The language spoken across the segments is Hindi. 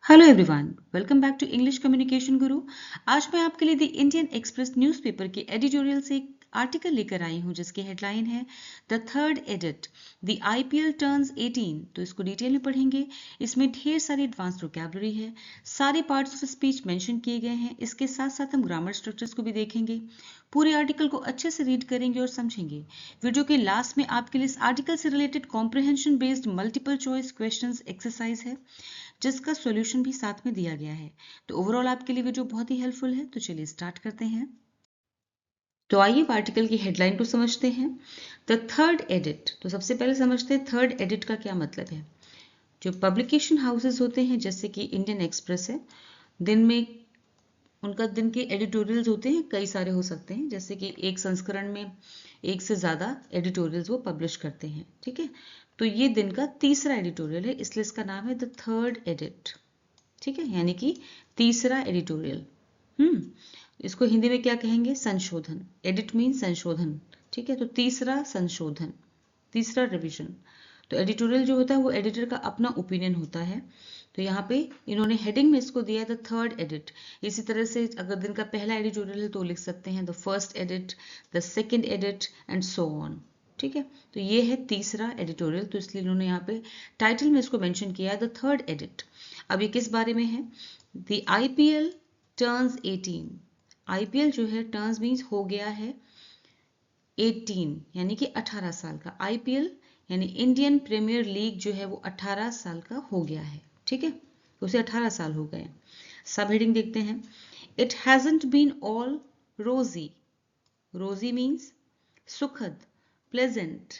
Hello everyone, welcome back to English communication guru. आज मैं आपके लिए द इंडियन एक्सप्रेस न्यूज़पेपर के एडिटोरियल से एक आर्टिकल लेकर आई हूं जिसकी हेडलाइन है the third edit, the IPL turns 18। तो इसको डिटेल में पढ़ेंगे। इसमें ढेर सारी एडवांस वोकैबुलरी है, सारे पार्ट्स ऑफ स्पीच मेंशन किए गए हैं। इसके साथ साथ हम ग्रामर स्ट्रक्चर्स को भी देखेंगे। पूरे आर्टिकल को अच्छे से रीड करेंगे और समझेंगे। वीडियो के लास्ट में आपके लिए इस आर्टिकल से related comprehension based multiple choice questions exercise है जिसका सॉल्यूशन भी साथ में दिया गया है। तो ओवरऑल आपके लिए वीडियो बहुत ही हेल्पफुल है। तो चलिए स्टार्ट करते हैं। तो आइए आर्टिकल की हेडलाइन को समझते हैं। द थर्ड एडिट, तो सबसे पहले समझते हैं थर्ड एडिट का क्या मतलब है। जो पब्लिकेशन हाउसेस होते हैं जैसे कि इंडियन एक्सप्रेस है, दिन में उनका दिन के एडिटोरियल्स होते हैं, कई सारे हो सकते हैं, जैसे कि एक संस्करण में एक से ज़्यादा एडिटोरियल्स वो पब्लिश करते हैं। ठीक है, तो ये दिन का तीसरा एडिटोरियल है, इसलिए इसका नाम है द थर्ड एडिट। ठीक है, यानी कि तीसरा एडिटोरियल। इसको हिंदी में क्या कहेंगे? संशोधन। एडिट मीन संशोधन। ठीक है, तो तीसरा संशोधन, तीसरा रिवीजन। तो एडिटोरियल जो होता है वो एडिटर का अपना ओपिनियन होता है। तो यहाँ पे इन्होंने हेडिंग में इसको दिया है द थर्ड एडिट। इसी तरह से अगर दिन का पहला एडिटोरियल है तो लिख सकते हैं the first edit, the second edit and so on. ठीक है, तो ये है तीसरा एडिटोरियल, तो इसलिए इन्होंने यहाँ पे टाइटल में इसको मेंशन किया है द थर्ड एडिट। अब ये किस बारे में है? The IPL turns 18। आईपीएल जो है टर्न्स मीन्स हो गया है 18, यानी कि 18 साल का। आईपीएल यानी इंडियन प्रीमियर लीग जो है वो 18 साल का हो गया है। ठीक है, उसे 18 साल हो गए। सब हेडिंग देखते हैं। इट हैजंट बीन ऑल रोजी। रोजी मीन्स सुखद, प्लेजेंट,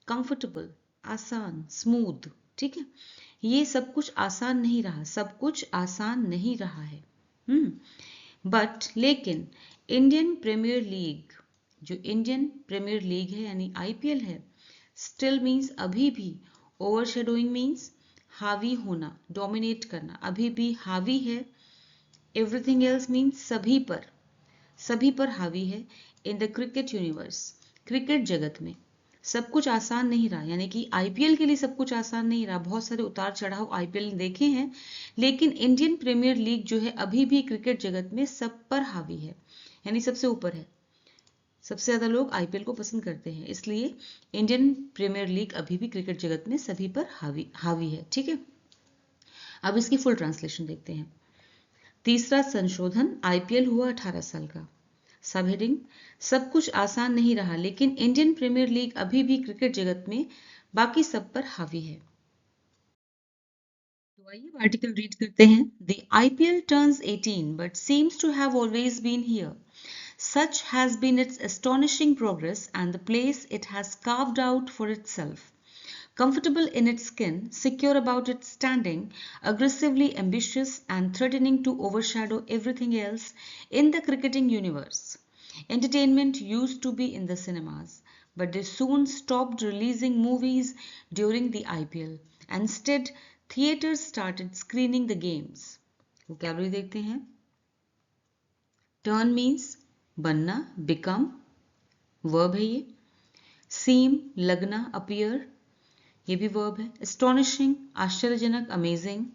कंफर्टेबल, आसान, स्मूथ। ठीक है, ये सब कुछ आसान नहीं रहा, सब कुछ आसान नहीं रहा है। बट लेकिन इंडियन प्रीमियर लीग, जो इंडियन प्रीमियर लीग है यानी आईपीएल है, स्टिल मीन्स अभी भी, ओवरशेडोइंग मीन्स हावी होना, डोमिनेट करना, अभी भी हावी है। एवरीथिंग एल्स मीन्स सभी पर, सभी पर हावी है। In the cricket universe, cricket जगत में सब कुछ आसान नहीं रहा, यानी कि आईपीएल के लिए सब कुछ आसान नहीं रहा। बहुत सारे उतार चढ़ाव आईपीएल ने देखे हैं, लेकिन इंडियन प्रीमियर लीग जो है अभी भी क्रिकेट जगत में सब पर हावी है, यानी सबसे ऊपर है। सबसे ज्यादा लोग आईपीएल को पसंद करते हैं, इसलिए इंडियन प्रीमियर लीग अभी भी क्रिकेट जगत में सभी पर हावी है। ठीक है, अब इसकी फुल ट्रांसलेशन देखते हैं। तीसरा संशोधन, आईपीएल हुआ 18 साल का। सब हेडिंग, सब कुछ आसान नहीं रहा, लेकिन इंडियन प्रीमियर लीग अभी भी क्रिकेट जगत में बाकी सब पर हावी है। तो आइए आर्टिकल रीड करते हैं। The IPL turns 18 but seems to have always been here. Such has been its astonishing progress and the place it has carved out for itself. Comfortable in its skin, secure about its standing, aggressively ambitious and threatening to overshadow everything else in the cricketing universe. Entertainment used to be in the cinemas, but they soon stopped releasing movies during the IPL. Instead, theaters started screening the games. Vocabulary देखते हैं। Turn means बनना, become, verb है ये। Seem लगना, appear, ये भी वर्ब है। Astonishing आश्चर्यजनक, amazing.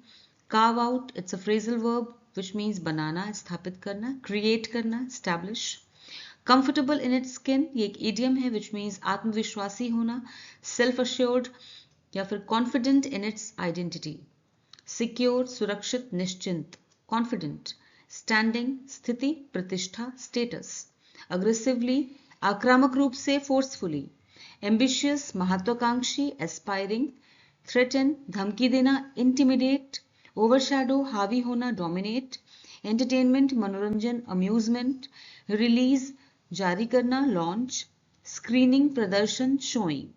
Carve out it's a phrasal verb which means बनाना, स्थापित करना, create करना, establish। Comfortable in its skin ये एक idiom है which means आत्मविश्वासी होना, self assured या फिर confident in its identity। Secure सुरक्षित, निश्चिंत, confident। Standing स्थिति, प्रतिष्ठा, status। Aggressively आक्रामक रूप से, forcefully। Ambitious महत्वाकांक्षी, aspiring। Threaten धमकी देना, intimidate। Overshadow हावी होना, dominate। Entertainment मनोरंजन, amusement। Release जारी करना, launch। Screening प्रदर्शन, showing।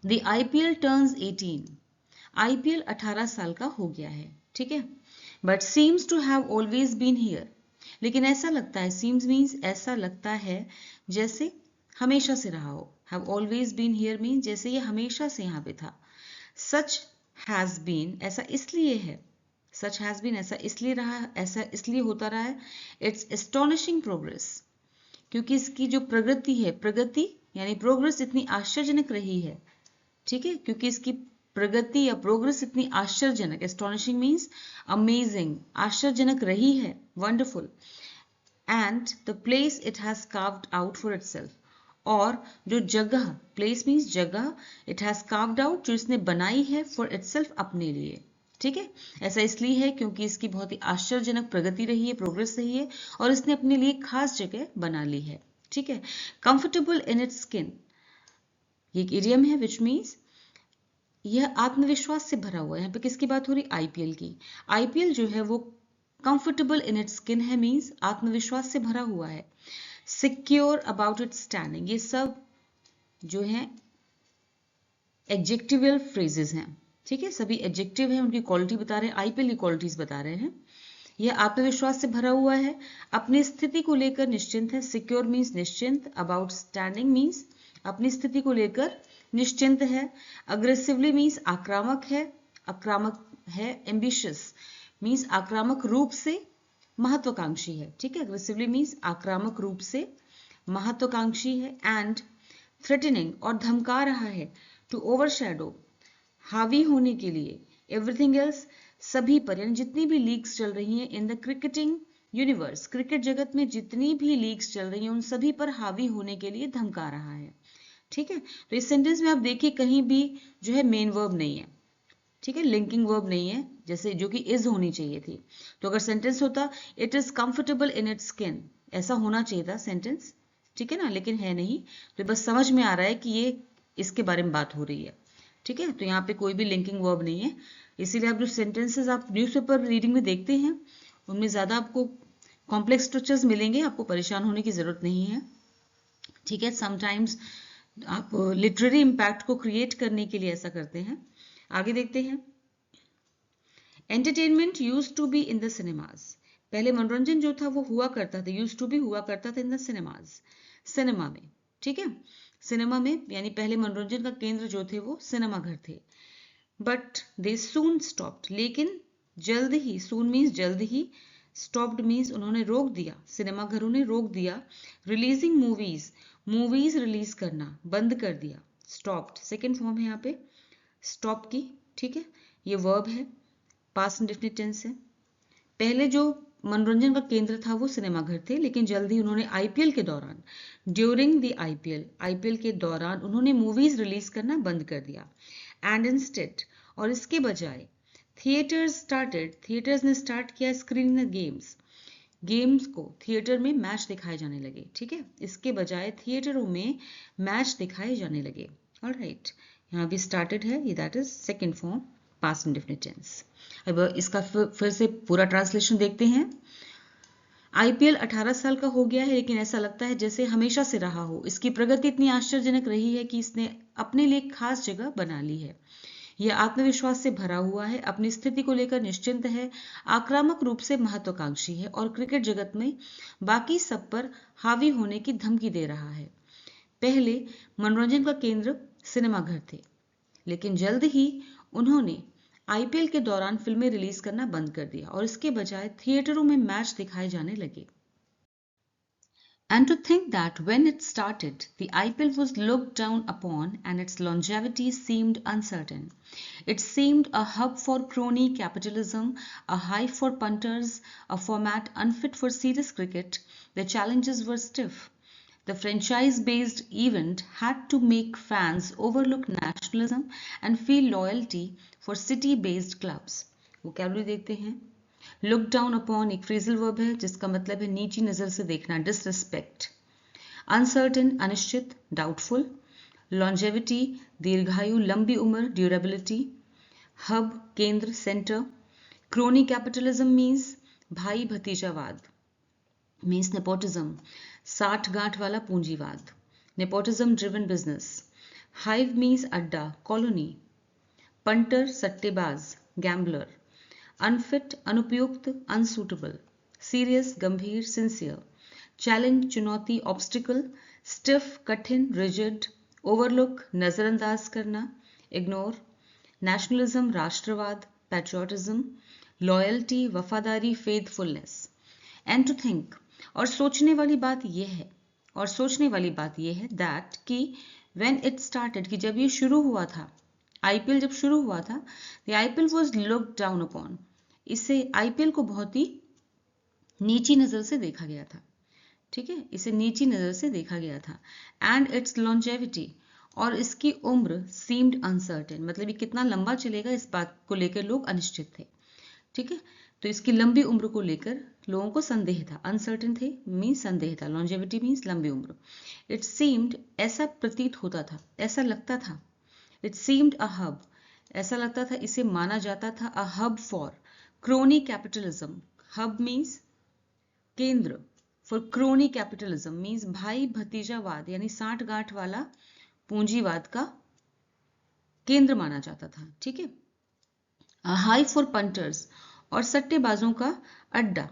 The IPL turns 18. IPL 18 साल का हो गया है। ठीक है, but seems to have always been here. लेकिन ऐसा लगता है, seems means ऐसा लगता है जैसे हमेशा से रहा हो। Have always been here means जैसे ये हमेशा से यहाँ पे था। Such has been ऐसा इसलिए है, such has been ऐसा इसलिए रहा, ऐसा इसलिए होता रहा है। It's astonishing progress क्योंकि इसकी जो प्रगति है, प्रगति यानी प्रोग्रेस इतनी आश्चर्यजनक रही है। ठीक है, क्योंकि इसकी प्रगति या प्रोग्रेस इतनी आश्चर्यजनक, एस्टोनिशिंग मीन्स अमेजिंग, आश्चर्यजनक रही है, wonderful, and the place it has carved out for itself, और जो जगह, प्लेस मीन्स जगह, इट हैज कार्व्ड आउट, जो इसने बनाई है, फॉर इटसेल्फ, अपने लिए। ठीक है, ऐसा इसलिए है क्योंकि इसकी बहुत ही आश्चर्यजनक प्रगति रही है, प्रोग्रेस रही है, और इसने अपने लिए खास जगह बना ली है। ठीक है, कंफर्टेबल इन इट्स स्किन, ये एक इडियम है विच मीन्स यह आत्मविश्वास से भरा हुआ है। यहाँ पे किसकी बात हो रही? आईपीएल की। आईपीएल जो है वो कंफर्टेबल इन इट्स स्किन है, मीन्स आत्मविश्वास से भरा हुआ है। सिक्योर अबाउट इट्स स्टैंडिंग, ये सब जो है एडजेक्टिवल फ्रेजेस हैं। ठीक है, सभी एडजेक्टिव है, उनकी क्वालिटी बता रहे हैं, आईपीएल की क्वालिटीज बता रहे हैं। यह आत्मविश्वास से भरा हुआ है, अपनी स्थिति को लेकर निश्चिंत है। सिक्योर मीन्स निश्चिंत, अबाउट स्टैंडिंग मीन्स अपनी स्थिति को लेकर निश्चिंत है। अग्रेसिवली मीन्स आक्रामक है। एम्बिशियस मीन्स आक्रामक रूप से महत्वाकांक्षी है। ठीक है, अग्रेसिवली मीन्स आक्रामक रूप से महत्वाकांक्षी है। एंड थ्रेटनिंग, और धमका रहा है। टू ओवरशैडो, हावी होने के लिए। एवरीथिंग एल्स, सभी पर, यानी जितनी भी लीग्स चल रही हैं in the cricketing universe, cricket जगत में जितनी भी लीग्स चल रही हैं उन सभी पर हावी होने के लिए धमका रहा है। ठीक है, तो इस सेंटेंस में आप देखिए कहीं भी जो है मेन वर्ब नहीं है। ठीक है, लिंकिंग वर्ब नहीं है, जैसे जो कि इज होनी चाहिए थी। तो अगर सेंटेंस होता it is comfortable in its skin, ऐसा होना चाहिए था सेंटेंस। ठीक है ना, लेकिन है नहीं, तो बस समझ में आ रहा है कि ये इसके बारे में बात हो रही है। ठीक है, तो यहाँ पे कोई भी लिंकिंग वर्ब नहीं है, इसीलिए आप जो सेंटेंसेस आप न्यूज़पेपर रीडिंग में देखते हैं उनमें ज़्यादा आपको कॉम्प्लेक्स स्ट्रक्चर्स मिलेंगे, आपको परेशान होने की ज़रूरत नहीं है। ठीक है, समटाइम्स आप लिटरेरी इम्पैक्ट को क्रिएट करने के लिए ऐसा करते हैं। आगे देखते हैं, entertainment used to be in the cinemas, पहले मनोरंजन जो था वो हुआ करता था, यूज्ड टू बी हुआ करता था इन द सिनेमाज, सिनेमा में। ठीक है, सिनेमा में, यानी पहले मनोरंजन का केंद्र जो थे वो सिनेमा घर थे। बट दे सून स्टॉप्ड, लेकिन जल्द ही, सून मीन्स जल्द ही, स्टॉप्ड मीन्स उन्होंने रोक दिया, सिनेमा घरों ने रोक दिया। रिलीजिंग मूवीज, मूवीज रिलीज करना बंद कर दिया। स्टॉप्ड सेकेंड फॉर्म है यहाँ पे स्टॉप की। ठीक है, ये वर्ब है, पास्ट इंडेफिनिट टेंस है। पहले जो मनोरंजन का केंद्र था वो सिनेमा घर थे, लेकिन जल्दी उन्होंने आईपीएल के दौरान, ड्यूरिंग द आईपीएल के दौरान उन्होंने मूवीज रिलीज करना बंद कर दिया। एंड इंस्टेड, और इसके बजाय, थिएटर्स ने स्टार्ट किया स्क्रीनिंग द गेम्स को थिएटर में मैच दिखाए जाने लगे। ठीक है, इसके बजाय थिएटरों में मैच दिखाए जाने लगे। ऑलराइट, यहाँ भी स्टार्टेड है, ये that is second form past indefinite tense. अब इसका फिर से पूरा ट्रांसलेशन देखते हैं। आईपीएल 18 साल का हो गया है, लेकिन ऐसा लगता है जैसे हमेशा से रहा हो। इसकी प्रगति इतनी आश्चर्यजनक रही है कि इसने अपने लिए खास जगह बना ली है। यह आत्मविश्वास से भरा हुआ है, अपनी स्थिति को लेकर निश्चिंत है, आक्रामक रूप से महत्वाकांक्षी है, और क्रिकेट जगत में बाकी सब पर हावी होने की धमकी दे रहा है। पहले मनोरंजन का केंद्र सिनेमाघर थे, लेकिन जल्द ही उन्होंने आईपीएल के दौरान फिल्में रिलीज करना बंद कर दिया और इसके बजाय थिएटरों में मैच दिखाए जाने लगे। And to think that when it started, the IPL was looked down upon and its longevity seemed uncertain. It seemed a hub for crony capitalism, a hive for punters, a format unfit for serious cricket. The challenges were stiff. The franchise-based event had to make fans overlook nationalism and feel loyalty for city-based clubs. Vocabulary देखते हैं। लुक डाउन अपॉन एक फ्रेजल वर्ब है जिसका मतलब है नीची नजर से देखना, डिसरिस्पेक्ट। अनसर्टेन अनिश्चित, डाउटफुल। लॉन्जेविटी दीर्घायु, लंबी उम्र, ड्यूरेबिलिटी। हब केंद्र, सेंटर। क्रोनी कैपिटलिज्म मीन्स भाई भतीजावाद, मीन्स नेपोटिज्म, साठ गांठ वाला पूंजीवाद। Nepotism driven business. Hive means अड्डा, कॉलोनी। पंटर सट्टेबाज, गैम्बलर। अनफिट अनुपयुक्त, अनसूटेबल। सीरियस गंभीर, सिंसियर। चैलेंज चुनौती, ऑब्स्टिकल। स्टिफ कठिन, रिजिड। ओवरलुक नजरअंदाज करना, इग्नोर। नेशनलिज्म राष्ट्रवाद, पैट्रियोटिज्म। लॉयल्टी वफादारी, फेथफुलनेस। एंड टू थिंक, और सोचने वाली बात यह है दैट कि व्हेन इट स्टार्टेड, कि जब ये शुरू हुआ था आईपीएल जब शुरू हुआ था, the IPL was looked down upon, इसे आईपीएल को बहुत ही नीची नजर से देखा गया था, ठीक है, इसे नीची नजर से देखा गया था। एंड इट्स लॉन्जेविटी, और इसकी उम्र सीम्ड अनसर्टेन, मतलब ये कितना लंबा चलेगा इस बात को लेकर लोग अनिश्चित थे, ठीक है। तो इसकी लंबी उम्र को लेकर लोगों को संदेह था, अनसर्टेन थे मीन्स संदेह था, लॉन्जेविटी मीन्स लंबी उम्र। इट सीम्ड, ऐसा प्रतीत होता था, ऐसा लगता था, इट सीम्ड अ हब, ऐसा लगता था, इसे माना जाता था, a hub for crony capitalism, hub means केंद्र, फॉर क्रोनी कैपिटलिज्म मीन्स भाई भतीजावाद यानी साठ गांठ वाला पूंजीवाद का केंद्र माना जाता था, ठीक है। हाई फॉर पंटर्स, और सट्टेबाजों का अड्डा,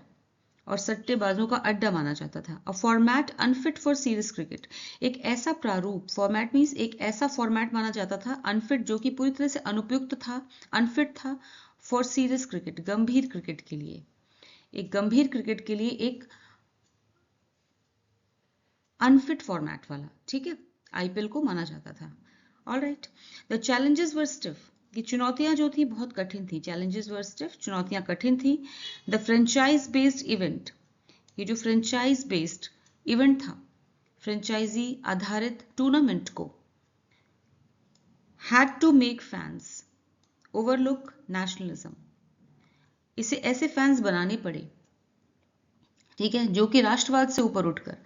और सट्टेबाजों का अड्डा माना जाता था। अ format unfit for serious cricket, एक ऐसा प्रारूप, फॉर्मेट मीन्स एक ऐसा फॉर्मेट माना जाता था, अनफिट जो कि पूरी तरह से अनुपयुक्त था, अनफिट था, फॉर सीरियस क्रिकेट, गंभीर क्रिकेट के लिए, एक गंभीर क्रिकेट के लिए एक अनफिट फॉर्मेट वाला, ठीक है, आईपीएल को माना जाता था। Alright, the challenges were stiff, कि चुनौतियां जो थी बहुत कठिन थी, चैलेंजेस वर स्टिफ, चुनौतियां कठिन थी। द फ्रेंचाइज बेस्ड इवेंट, ये जो फ्रेंचाइज बेस्ड इवेंट था, फ्रेंचाइजी आधारित टूर्नामेंट को, had to make fans overlook nationalism, इसे ऐसे फैंस बनाने पड़े, ठीक है, जो कि राष्ट्रवाद से ऊपर उठकर,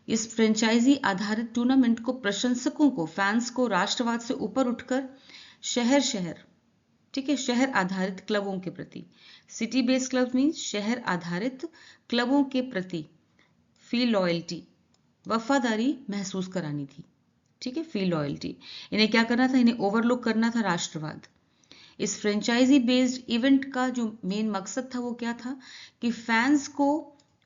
इस फ्रेंचाइजी आधारित टूर्नामेंट को, प्रशंसकों को, फैंस को राष्ट्रवाद से ऊपर उठकर शहर शहर, ठीक है, शहर आधारित क्लबों के प्रति, सिटी बेस्ड क्लब मीन्स शहर आधारित क्लबों के प्रति फील लॉयल्टी, वफादारी महसूस करानी थी, ठीक है, फील लॉयल्टी, इन्हें क्या करना था, इन्हें ओवरलुक करना था राष्ट्रवाद। इस फ्रेंचाइजी बेस्ड इवेंट का जो मेन मकसद था वो क्या था, कि फैंस को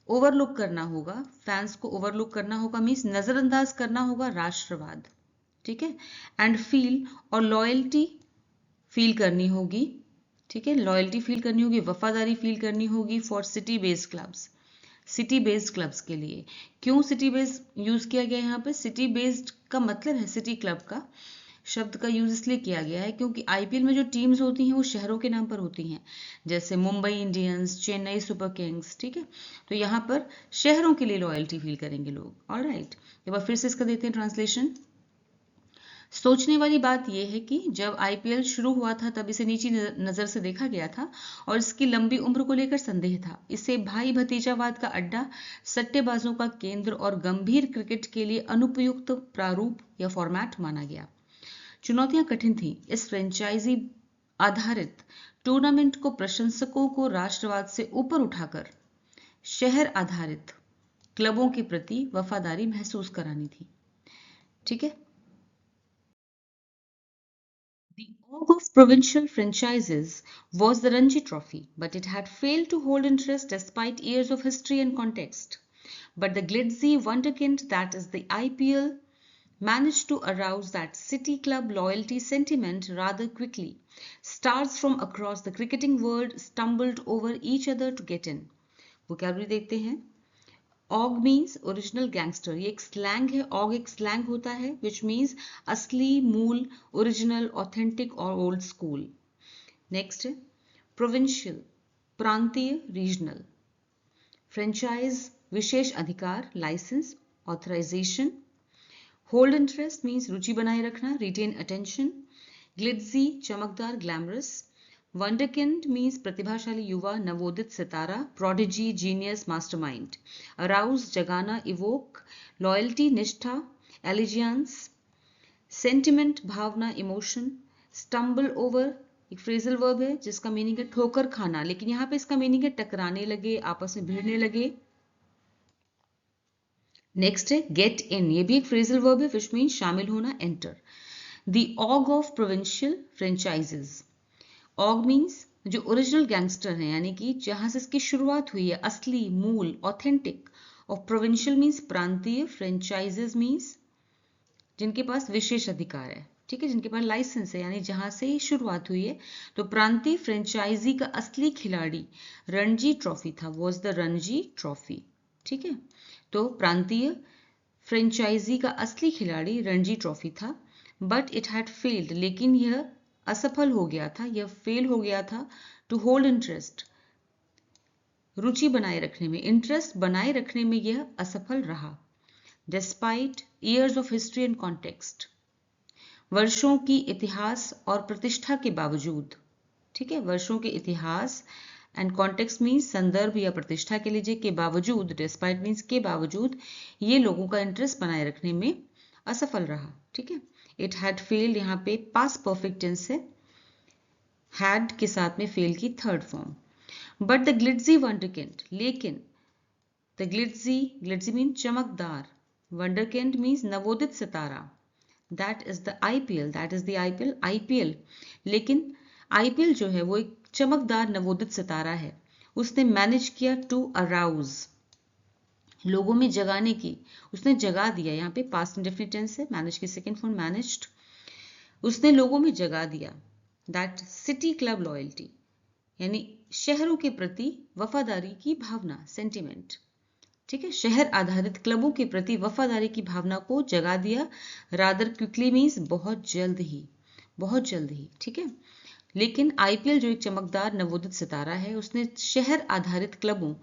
ओवरलुक करना होगा, फैंस को ओवरलुक करना होगा मीन्स नजरअंदाज करना होगा राष्ट्रवाद, ठीक है, एंड फील, और लॉयल्टी फील करनी होगी, ठीक है, लॉयल्टी फील करनी होगी, वफादारी फील करनी होगी, for city based clubs, city based clubs के लिए। क्यों सिटी बेस्ड यूज किया गया यहाँ पे, सिटी बेस्ड का मतलब है सिटी क्लब का शब्द का यूज इसलिए किया गया है क्योंकि आईपीएल में जो टीम्स होती हैं वो शहरों के नाम पर होती हैं, जैसे Mumbai Indians, Chennai super Kings, ठीक है, तो यहाँ पर शहरों के लिए लॉयल्टी फील करेंगे लोग। ऑलराइट, एक बार फिर से इसका देते हैं ट्रांसलेशन। सोचने वाली बात यह है कि जब आईपीएल शुरू हुआ था तब इसे नीची नजर से देखा गया था और इसकी लंबी उम्र को लेकर संदेह था। इसे भाई भतीजावाद का अड्डा, सट्टेबाजों का केंद्र और गंभीर क्रिकेट के लिए अनुपयुक्त प्रारूप या फॉर्मेट माना गया। चुनौतियां कठिन थी। इस फ्रेंचाइजी आधारित टूर्नामेंट को प्रशंसकों को राष्ट्रवाद से ऊपर उठाकर शहर आधारित क्लबों के प्रति वफादारी महसूस करानी थी, ठीक है। The org of provincial franchises was the Ranji Trophy, but it had failed to hold interest despite years of history and context. But the glitzy wonderkind that is the IPL managed to arouse that city club loyalty sentiment rather quickly. Stars from across the cricketing world stumbled over each other to get in. Vocabulary देखते हैं। ऑग मीन्स ओरिजिनल गैंगस्टर, ये एक स्लैंग है, ऑग एक स्लैंग होता है विच मीन्स असली, मूल, ओरिजिनल, ऑथेंटिक और ओल्ड स्कूल। नेक्स्ट है प्रोविंशियल, प्रांतीय, रीजनल। फ्रेंचाइज, विशेष अधिकार, licence, authorisation. Hold interest means रुचि बनाए रखना, रिटेन अटेंशन। ग्लिट्जी, चमकदार, ग्लैमरस। वंडरकिंड मीन्स प्रतिभाशाली युवा, नवोदित सितारा, प्रोडिजी, जीनियस, मास्टरमाइंड। अराउज, जगाना, इवोक। लॉयल्टी, निष्ठा, एलिजियंस। सेंटिमेंट, भावना, इमोशन। स्टम्बल ओवर एक फ्रेजल वर्ब है जिसका मीनिंग है ठोकर खाना, लेकिन यहाँ पे इसका मीनिंग है टकराने लगे, आपस में भिड़ने लगे। नेक्स्ट है गेट इन, ये भी एक फ्रेजल वर्ब है विच मीन शामिल होना, enter. The OG of provincial franchises, OG means जो ओरिजिनल गैंगस्टर है यानी कि जहां से इसकी शुरुआत हुई है, असली, मूल, ऑथेंटिक। और प्रोविंशियल मीन्स प्रांतीय, फ्रेंचाइजेज मीन्स जिनके पास विशेष अधिकार है, ठीक है, जिनके पास लाइसेंस है यानी जहां से ही शुरुआत हुई है। तो प्रांतीय फ्रेंचाइजी का असली खिलाड़ी रणजी ट्रॉफी था, वॉज द रणजी ट्रॉफी, ठीक है। तो प्रांतीय फ्रेंचाइजी का असली खिलाड़ी रणजी ट्रॉफी था, बट इट हैड फेल्ड, लेकिन यह असफल हो गया था, यह फेल हो गया था टू होल्ड इंटरेस्ट, रुचि बनाए रखने में, इंटरेस्ट बनाए रखने में यह असफल रहा। Despite years of history and context, वर्षों की इतिहास और प्रतिष्ठा के बावजूद, ठीक है, वर्षों के इतिहास एंड कॉन्टेक्स्ट मीन्स संदर्भ या प्रतिष्ठा के लीजिए, के बावजूद, डिस्पाइट मीन्स के बावजूद, ये लोगों का इंटरेस्ट बनाए रखने में असफल रहा, ठीक है। इट हैड फेल्ड, यहाँ पे पास्ट परफेक्ट टेंस है, हैड के साथ में फेल की third form. But the glitzy wonderkind, लेकिन द ग्लिट्जी मीन चमकदार, वंडरकिंड मीन्स नवोदित सितारा, that is the IPL, IPL, लेकिन आईपीएल जो है वो एक चमकदार नवोदित सितारा है, उसने मैनेज किया टू अराउज, लोगों में जगाने की, उसने जगा दिया, यहाँ पे पास्ट इंडेफिनिट टेंस है, मैनेज की सेकेंड फॉर्म मैनेज्ड, उसने लोगों में जगा दिया दैट सिटी क्लब लॉयल्टी, यानी शहरों के प्रति वफादारी की भावना, सेंटिमेंट, ठीक है, शहर आधारित क्लबों के प्रति वफादारी की भावना को जगा दिया। रादर क्विकली मीन्स बहुत जल्द ही, बहुत जल्द ही, ठीक है। लेकिन आईपीएल जो एक चमकदार नवोदित सितारा है, उसने शहर आधारित क्लबों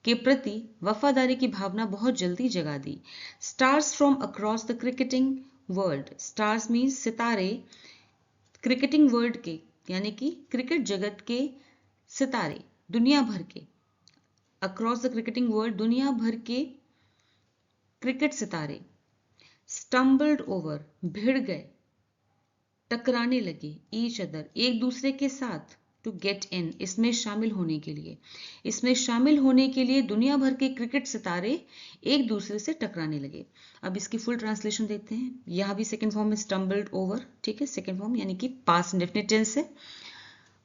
के प्रति वफादारी की भावना बहुत जल्दी जगा दी। Stars from across the cricketing world, stars means सितारे, क्रिकेटिंग वर्ल्ड के, यानी कि क्रिकेट जगत के सितारे, दुनिया भर के, अक्रॉस द क्रिकेटिंग वर्ल्ड, दुनिया भर के क्रिकेट सितारे, स्टम्बल्ड ओवर, भिड़ गए, टकराने लगे, ईच अदर, एक दूसरे के साथ, टू गेट इन, इसमें शामिल होने के लिए, इसमें शामिल होने के लिए दुनिया भर के क्रिकेट सितारे एक दूसरे से टकराने लगे। अब इसकी फुल ट्रांसलेशन देखते हैं। यहाँ भी सेकेंड फॉर्म में स्टम्बल्ड ओवर, ठीक है, सेकेंड फॉर्म यानी कि पास्ट इंडेफिनिट टेंस है।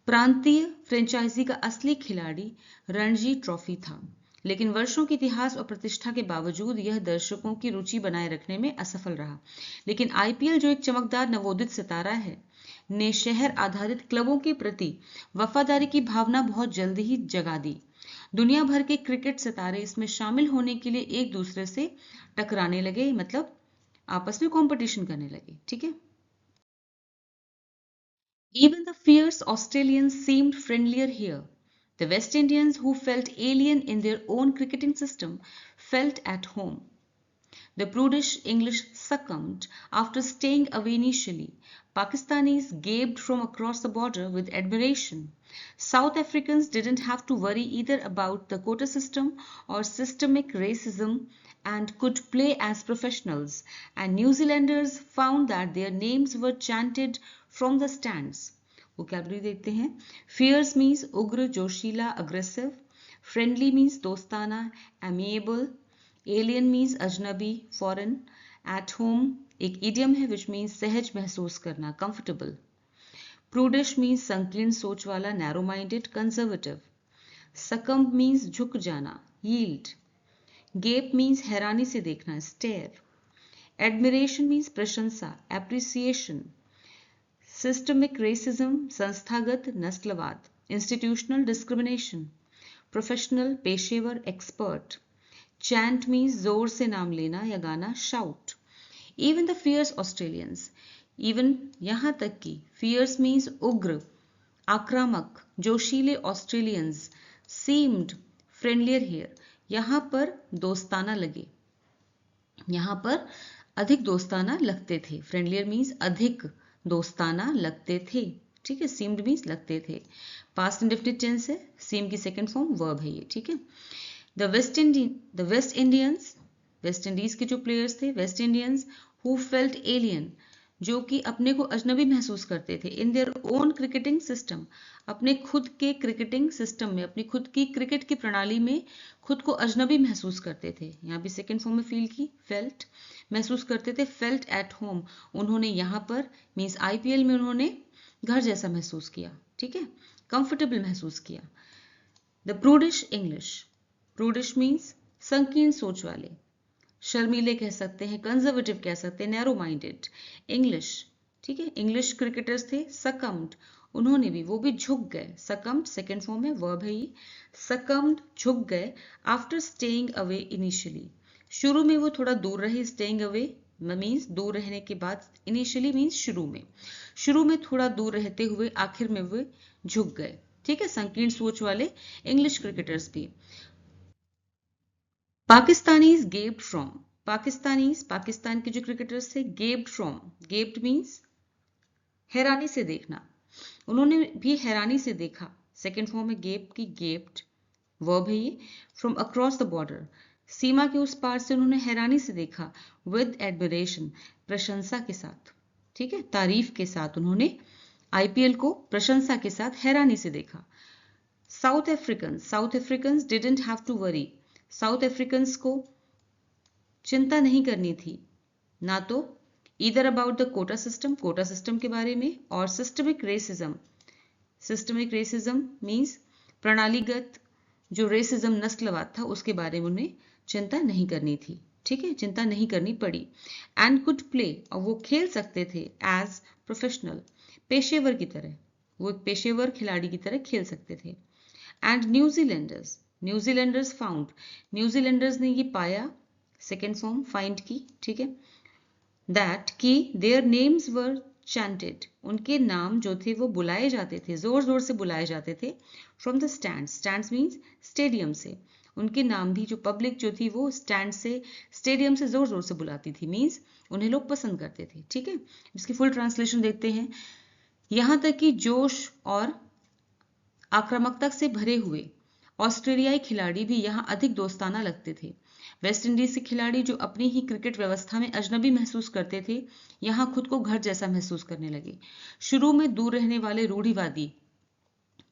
प्रांतीय फ्रेंचाइजी का असली खिलाड़ी रणजी ट्रॉफी था, लेकिन वर्षों के इतिहास और प्रतिष्ठा के बावजूद यह दर्शकों की रुचि बनाए रखने में असफल रहा। लेकिन आईपीएल जो एक चमकदार नवोदित सितारा है, ने शहर आधारित क्लबों के प्रति वफादारी की भावना बहुत जल्द ही जगा दी। दुनिया भर के क्रिकेट सितारे इसमें शामिल होने के लिए एक दूसरे से टकराने लगे, मतलब आपस में कंपटीशन करने लगे, ठीक है। Even the fierce Australians seemed friendlier here. The West Indians, who felt alien in their own cricketing system, felt at home. The prudish English succumbed after staying away initially. Pakistanis gaped from across the border with admiration. South Africans didn't have to worry either about the quota system or systemic racism and could play as professionals. And New Zealanders found that their names were chanted from the stands. Vocabulary देखते हैं। Fierce means उग्र, जोशीला, aggressive. Friendly means दोस्ताना, amiable. Alien means अजनबी, foreign. At home एक idiom है which means सहज महसूस करना, comfortable. Prudish means संकीर्ण सोच वाला, narrow minded, conservative. Succumb means झुक जाना, yield. Gape means हैरानी से देखना, stare. Admiration means प्रशंसा, appreciation. Systemic racism, संस्थागत नस्लवाद, institutional discrimination. Professional, पेशेवर, expert. Chant means जोर से नाम लेना या गाना, shout. Even the fierce Australians, even यहाँ तक कि fierce means उग्र, आक्रामक, जोशीले Australians seemed friendlier here, यहाँ पर दोस्ताना लगे, यहाँ पर अधिक दोस्ताना लगते थे। फ्रेंडलियर मीन्स अधिक दोस्ताना लगते थे, ठीक है। सीम्ड मीन्स लगते थे, पास्ट इंडेफिनिट टेंस है, सीम की सेकंड फॉर्म वर्ब है ये, ठीक है। The West Indians, West Indies के जो प्लेयर्स थे, West Indians who felt alien, जो कि अपने को अजनबी महसूस करते थे, in their own cricketing system, अपने खुद के क्रिकेटिंग सिस्टम में, अपनी खुद की क्रिकेट की प्रणाली में खुद को अजनबी महसूस करते थे। यहाँ भी सेकेंड फॉर्म में फील की, फेल्ट, महसूस करते थे, फेल्ट एट होम, उन्होंने यहाँ पर मीन्स आईपीएल में उन्होंने घर जैसा महसूस किया, ठीक है, कंफर्टेबल महसूस किया। द प्रूडिश इंग्लिश, प्रूडिश मीन्स संकीर्ण सोच वाले, शर्मीले कह सकते हैं, कंजर्वेटिव कह सकते हैं, नैरो माइंडेड। इंग्लिश, ठीक है, इंग्लिश क्रिकेटर्स थे, सकम्ड, उन्होंने भी, वो भी झुक गए, सकम्ड सेकेंड फॉर्म में वर्ब है ये, सकम्ड झुक गए, आफ्टर स्टेइंग अवे इनिशियली, शुरू में वो थोड़ा दूर रहे, स्टेइंग अवे मीन्स दूर रहने के बाद, इनिशियली मीन्स शुरू में थोड़ा दूर रहते हुए आखिर में वे झुक गए। ठीक है, संकीर्ण सोच वाले इंग्लिश क्रिकेटर्स भी। पाकिस्तानीज गेप्ड फ्रॉम, पाकिस्तान के जो क्रिकेटर्स थे, गेप्ड फ्रॉम, गेप्ड मीन्स हैरानी से देखना, उन्होंने भी हैरानी से देखा। सेकेंड फॉर्म है गेप की, गेप्ड वर्ब है ये। फ्रॉम अक्रॉस द बॉर्डर, सीमा के उस पार से उन्होंने हैरानी से देखा। विद एडमिरेशन, प्रशंसा के साथ, ठीक है, तारीफ के साथ उन्होंने आईपीएल को प्रशंसा के साथ हैरानी से देखा। South Africans didn't have to worry, South Africans को चिंता नहीं करनी थी, ना तो either about the quota system के बारे में, और सिस्टमिक रेसिज्म मीन्स प्रणालीगत जो रेसिज्म नस्लवाद था उसके बारे में उन्हें चिंता नहीं करनी थी। ठीक है, चिंता नहीं करनी पड़ी। एंड कुड प्ले, और वो खेल सकते थे एज प्रोफेशनल, पेशेवर की तरह, वो एक पेशेवर खिलाड़ी की तरह खेल सकते थे। एंड न्यूजीलैंडर्स फाउंड, न्यूजीलैंडर्स ने ये पाया, सेकेंड फॉर्म फाइंड की, ठीक है, दैट कि देयर नेम्स वर चैंटेड, उनके नाम जो थे वो बुलाए जाते थे, जोर जोर से बुलाए जाते थे। From the stands means stadium से, उनके नाम भी जो पब्लिक जो थी वो स्टेडियम से जोर जोर से बुलाती थी, मीन्स उन्हें लोग पसंद करते थे। ठीक है, इसकी फुल ट्रांसलेशन देखते हैं। यहां तक कि जोश और आक्रामकता से भरे हुए ऑस्ट्रेलियाई खिलाड़ी भी यहां अधिक दोस्ताना लगते थे। वेस्ट इंडीज के खिलाड़ी जो अपनी ही क्रिकेट व्यवस्था में अजनबी महसूस करते थे, यहां खुद को घर जैसा महसूस करने लगे। शुरू में दूर रहने वाले रूढ़िवादी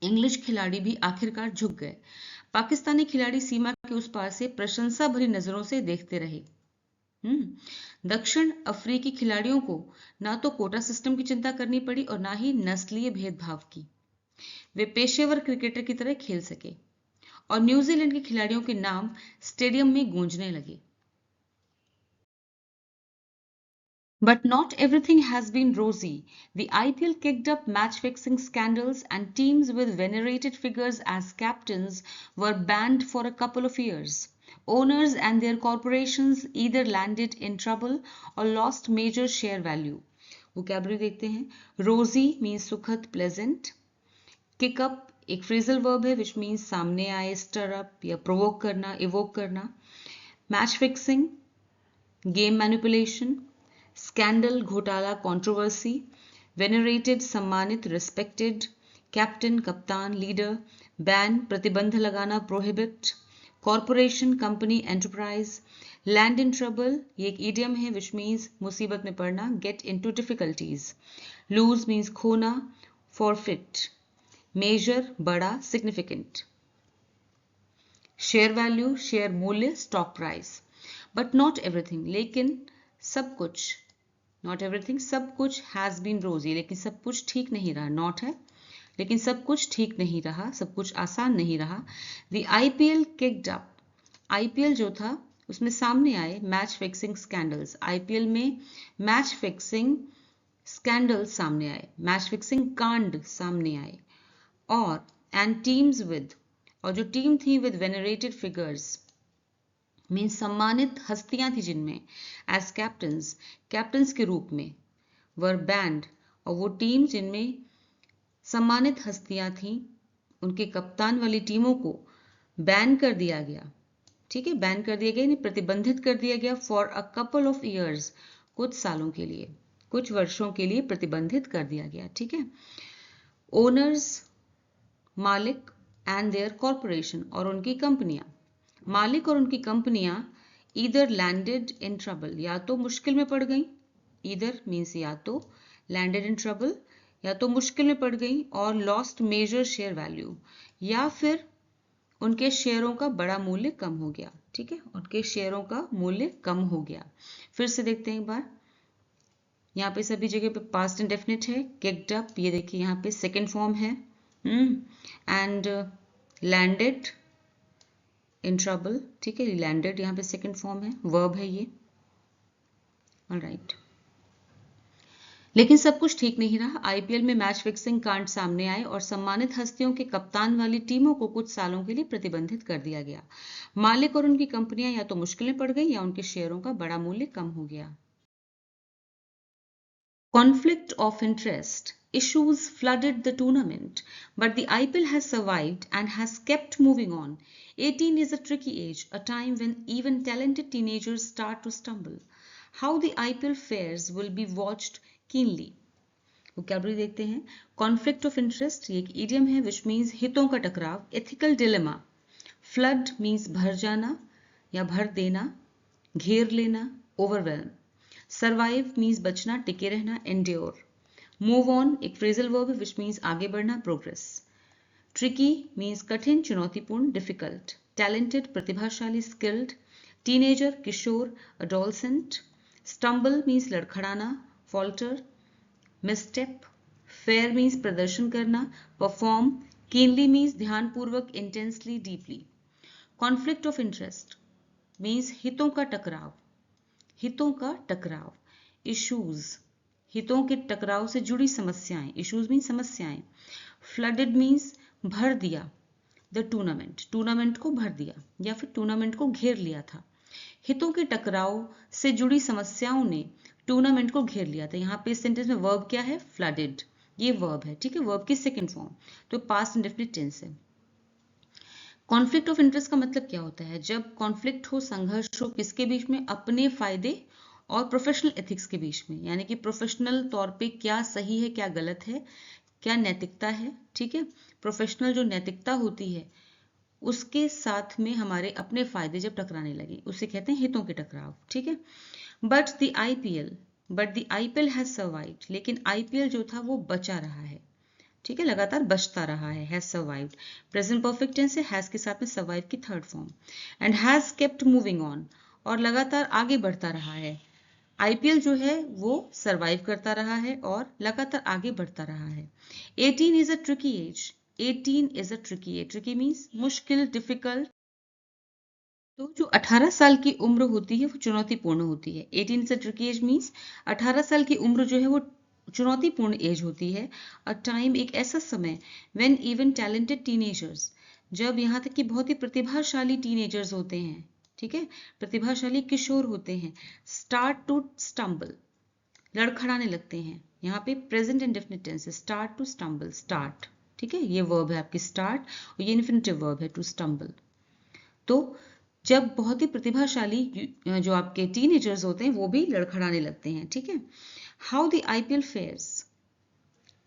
इंग्लिश खिलाड़ी भी आखिरकार झुक गए। पाकिस्तानी खिलाड़ी सीमा के उस पार से प्रशंसा भरी नजरों से देखते रहे। दक्षिण अफ्रीकी खिलाड़ियों को ना तो कोटा सिस्टम की चिंता करनी पड़ी और ना ही नस्लीय भेदभाव की, वे पेशेवर क्रिकेटर की तरह खेल सके, और न्यूजीलैंड के खिलाड़ियों के नाम स्टेडियम में गूंजने लगे। But not everything has been rosy. The IPL kicked up match-fixing scandals and teams with venerated figures as captains were banned for a couple of years. Owners and their corporations either landed in trouble or lost major share value. Vocabulary देखते हैं। Rosy means सुखद, pleasant. Kick up एक फ्रेजल वर्ब है which means सामने आए, stir up या provoke करना, evoke करना। Match fixing, game manipulation. Scandal घोटाला, कंट्रोवर्सी। वेनरेटेड सम्मानित, रिस्पेक्टेड। कैप्टन कप्तान, लीडर। बैन प्रतिबंध लगाना, प्रोहिबिट। कॉरपोरेशन कंपनी, एंटरप्राइज। लैंड इन ट्रबल ये एक इडियम है विच मीन्स मुसीबत में पड़ना, get into difficulties. Lose means खोना, फॉरफिट। मेजर बड़ा, सिग्निफिकेंट। शेयर वैल्यू शेयर मूल्य, stock price. But not everything लेकिन सब कुछ, नॉट एवरीथिंग सब कुछ हैज बीन रोजी लेकिन सब कुछ ठीक नहीं रहा, नॉट है लेकिन सब कुछ ठीक नहीं रहा, सब कुछ आसान नहीं रहा। The IPL kicked up, IPL जो था उसमें सामने आए मैच फिक्सिंग स्कैंडल्स, आईपीएल में मैच फिक्सिंग स्कैंडल सामने आए, मैच फिक्सिंग कांड सामने आए। और एंड टीम्स विद, और जो टीम थी विद वेनरेटेड फिगर्स मीन्स सम्मानित हस्तियां थी जिनमें, एज कैप्टन्स के रूप में, वर बैंड, और वो टीम जिनमें सम्मानित हस्तियां थी उनके कप्तान वाली टीमों को बैन कर दिया गया। ठीक है, बैन कर दिया गया यानी प्रतिबंधित कर दिया गया। For a couple of years, कुछ सालों के लिए, कुछ वर्षों के लिए प्रतिबंधित कर दिया गया। ठीक है, ओनर्स मालिक एंड देयर कॉरपोरेशन और उनकी कंपनियां, मालिक और उनकी कंपनियां ईदर लैंडेड इन ट्रबल या तो मुश्किल में पड़ गई, ईदर मीन्स या तो, लैंडेड इन ट्रबल या तो मुश्किल में पड़ गई, और लॉस्ट मेजर शेयर वैल्यू या फिर उनके शेयरों का बड़ा मूल्य कम हो गया। ठीक है, उनके शेयरों का मूल्य कम हो गया। फिर से देखते हैं एक बार, यहाँ पे सभी जगह पे पास्ट इंडेफिनिट है। किक्ड अप ये देखिए यहाँ पे सेकेंड फॉर्म है, एंड लैंडेड इन ट्रबल, ठीक है, लैंडेड यहाँ पे सेकंड फॉर्म है, वर्ब है ये, ऑलराइट। लेकिन सब कुछ ठीक नहीं रहा, आईपीएल में मैच फिक्सिंग कांड सामने आए और सम्मानित हस्तियों के कप्तान वाली टीमों को कुछ सालों के लिए प्रतिबंधित कर दिया गया। मालिक और उनकी कंपनियां या तो मुश्किल में पड़ गई या उनके शेयरों का बड़ा मूल्य कम हो गया। Conflict of interest issues flooded the tournament, but the IPL has survived and has kept moving on. 18 is a tricky age, a time when even talented teenagers start to stumble. How the IPL fares will be watched keenly. Vocabulary देखते हैं. कॉन्फ्लिक्ट ऑफ इंटरेस्ट ये एक इडियम है विच मीन्स हितों का टकराव. Ethical dilemma. फ्लड मीन्स भर जाना या भर देना, घेर लेना, ओवरवेलम. सर्वाइव मीन्स बचना, टिके रहना, एंड्योर. मूव ऑन एक फ्रेजल वर्ब है विच मीन्स आगे बढ़ना, प्रोग्रेस. ट्रिकी मीन्स कठिन, चुनौतीपूर्ण, डिफिकल्ट. टैलेंटेड प्रतिभाशाली, स्किल्ड. टीनेजर किशोर, अडोलसेंट. स्टम्बल मीन्स लड़खड़ाना, फॉल्टर. मिसस्टेप. फेयर मीन्स प्रदर्शन करना, परफॉर्म. कीनली मीन्स ध्यानपूर्वक, intensely, deeply. Conflict of interest means हितों का टकराव. हितों का टकराव. इश्यूज हितों के टकराव से जुड़ी समस्याएं. इश्यूज मीन्स समस्याएं. फ्लडेड मीन्स भर दिया. द टूर्नामेंट टूर्नामेंट को भर दिया या फिर टूर्नामेंट को घेर लिया था. हितों के टकराव से जुड़ी समस्याओं ने टूर्नामेंट को घेर लिया था. यहाँ पे सेंटेंस में वर्ब क्या है? फ्लडेड. ये वर्ब है, ठीक है, वर्ब की सेकंड फॉर्म, तो पास्ट इंडेफिनिट टेंस है. कॉन्फ्लिक्ट ऑफ इंटरेस्ट का मतलब क्या होता है? जब कॉन्फ्लिक्ट हो, संघर्ष हो, किसके बीच में? अपने फायदे और प्रोफेशनल एथिक्स के बीच में, यानी कि प्रोफेशनल तौर पे क्या सही है, क्या गलत है, क्या नैतिकता है, ठीक है. प्रोफेशनल जो नैतिकता होती है उसके साथ में हमारे अपने फायदे जब टकराने लगे, उसे कहते हैं हितों के टकराव, ठीक है. But the IPL has survived, लेकिन आईपीएल जो था वो बचा रहा है, ठीक है, लगातार बचता रहा है. Has survived present perfect tense है, हैज के साथ में सर्वाइव की third form. And has kept moving on, और लगातार आगे बढ़ता रहा है. आईपीएल जो है वो सर्वाइव करता रहा है और लगातार आगे बढ़ता रहा है. 18 is a tricky age. 18 is a tricky age. Tricky means मुश्किल, डिफिकल्ट. तो जो 18 साल की उम्र होती है वो चुनौतीपूर्ण होती है. 18 is a tricky age means 18 साल की उम्र जो है वो चुनौतीपूर्ण एज होती है. अ टाइम एक ऐसा समय व्हेन इवन टैलेंटेड टीनेजर्स, जब यहाँ तक कि बहुत ही प्रतिभाशाली टीनेजर्स होते हैं, ठीक है, प्रतिभाशाली किशोर होते हैं, स्टार्ट टू स्टम्बल, लड़खड़ाने लगते हैं. यहाँ पे प्रेजेंट इंडेफिनिट टेंस है. स्टार्ट टू स्टम्बल, स्टार्ट, ठीक है, ये वर्ब है आपकी स्टार्ट, और ये इन्फिनिटिव वर्ब है टू स्टम्बल. तो जब बहुत ही प्रतिभाशाली जो आपके टीनेजर्स होते हैं वो भी लड़खड़ाने लगते हैं, ठीक है. How the IPL fares.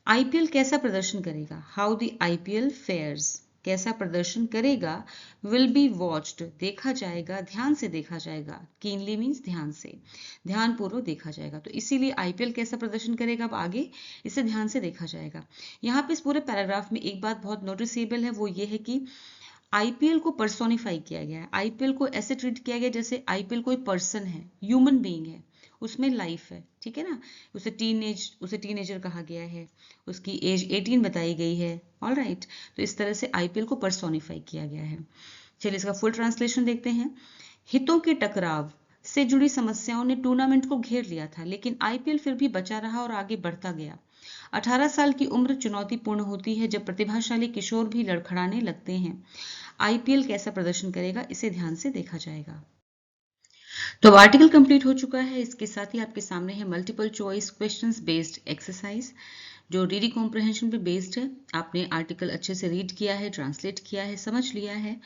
IPL कैसा प्रदर्शन करेगा? हाउ द आईपीएल फेयर्स कैसा प्रदर्शन करेगा. विल बी वॉच्ड देखा जाएगा, ध्यान से देखा जाएगा. कीनली मीन्स ध्यान से, ध्यानपूर्वक देखा जाएगा. तो इसीलिए आईपीएल कैसा प्रदर्शन करेगा, अब आगे इसे ध्यान से देखा जाएगा. यहाँ पे इस पूरे पैराग्राफ में एक बात बहुत नोटिसेबल है, वो ये है कि आईपीएल को पर्सोनिफाई किया गया है. आईपीएल को ऐसे ट्रीट किया गया जैसे आईपीएल कोई पर्सन है, ह्यूमन बीइंग है, उसमें लाइफ है, ठीक है ना. उसे टीनेजर कहा गया है, उसकी एज 18 बताई गई है. ऑल राइट, तो इस तरह से आईपीएल को पर्सोनिफाई किया गया है. चलिए इसका फुल ट्रांसलेशन देखते हैं. हितों के टकराव से जुड़ी समस्याओं ने टूर्नामेंट को घेर लिया था, लेकिन आईपीएल फिर भी बचा रहा और आगे बढ़ता गया. 18 साल की उम्र चुनौतीपूर्ण होती है जब प्रतिभाशाली किशोर भी लड़खड़ाने लगते हैं. आईपीएल कैसा प्रदर्शन करेगा, इसे ध्यान से देखा जाएगा. तो अब आर्टिकल कंप्लीट हो चुका है. इसके साथ ही आपके सामने है multiple choice questions based exercise जो रीडिंग कॉम्प्रहेंशन पे बेस्ड है. आपने आर्टिकल अच्छे से रीड किया है, ट्रांसलेट किया है, समझ लिया है,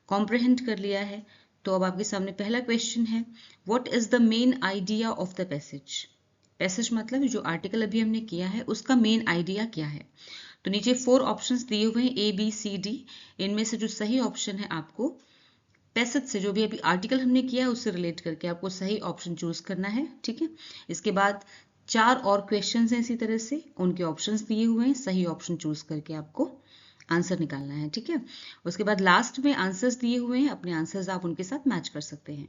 कॉम्प्रहेंड कर लिया है. तो अब आपके सामने पहला क्वेश्चन है, what is the main idea of the passage. Passage मतलब जो आर्टिकल अभी हमने किया है उसका मेन आइडिया क्या है. तो नीचे 4 ऑप्शंस दिए हुए हैं, ए बी सी डी. इनमें से जो सही ऑप्शन है आपको पैसेज से, जो भी अभी आर्टिकल हमने किया है उससे रिलेट करके आपको सही ऑप्शन चूज करना है, ठीक है. इसके बाद 4 और क्वेश्चंस हैं इसी तरह से, उनके ऑप्शंस दिए हुए हैं, सही ऑप्शन चूज करके आपको आंसर निकालना है, ठीक है. उसके बाद लास्ट में आंसर्स दिए हुए हैं, अपने आंसर्स आप उनके साथ मैच कर सकते हैं.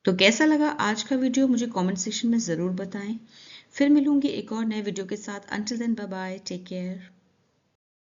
तो कैसा लगा आज का वीडियो मुझे कमेंट सेक्शन में ज़रूर बताएं। फिर मिलूंगी एक और नए वीडियो के साथ। Until then bye bye, take care.